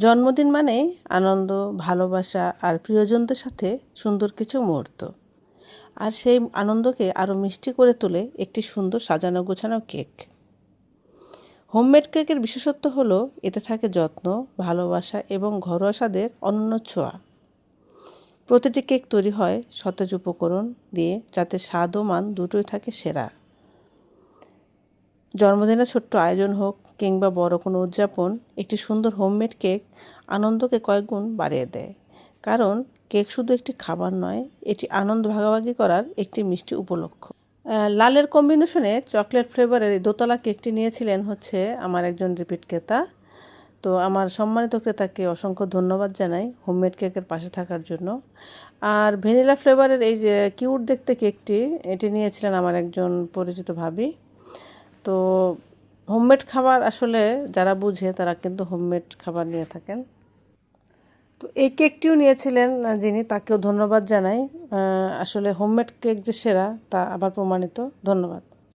জন্মদিন মানেই আনন্দ, ভালোবাসা আর প্রিয়জনদের সাথে সুন্দর কিছু মুহূর্ত। আর সেই আনন্দকে আরও মিষ্টি করে তোলে একটি সুন্দর সাজানো গোছানো কেক। হোমমেড কেকের বিশেষত্ব হলো এতে থাকে যত্ন, ভালোবাসা এবং ঘরোয়া স্বাদের অনন্য ছোঁয়া। প্রতিটি কেক তৈরি হয় সতেজ উপকরণ দিয়ে, যাতে স্বাদ ও মান দুটোই থাকে সেরা। জন্মদিনে ছোট্ট আয়োজন হোক কিংবা বড় কোনো উদযাপন, একটি সুন্দর হোমমেড কেক আনন্দকে কয়েকগুণ বাড়িয়ে দেয়। কারণ কেক শুধু একটি খাবার নয়, এটি আনন্দ ভাগাভাগি করার একটি মিষ্টি উপলক্ষ। লালের কম্বিনেশনে চকলেট ফ্লেভারের এই দোতলা কেকটি নিয়েছিলেন আমার একজন রিপিট ক্রেতা। তো আমার সম্মানিত ক্রেতাকে অসংখ্য ধন্যবাদ জানাই হোমমেড কেকের পাশে থাকার জন্য। আর ভ্যানিলা ফ্লেভারের এই যে কিউট দেখতে কেকটি, এটি নিয়েছিলেন আমার একজন পরিচিত ভাবি। তো হোমমেড খাবার আসলে যারা বুঝে তারা কিন্তু হোমমেড খাবার নিয়ে থাকেন। তো এই কেকটিও নিয়েছিলেন যিনি, তাকেও ধন্যবাদ জানাই। আসলে হোমমেড কেক যে সেরা তা আবার প্রমাণিত। ধন্যবাদ।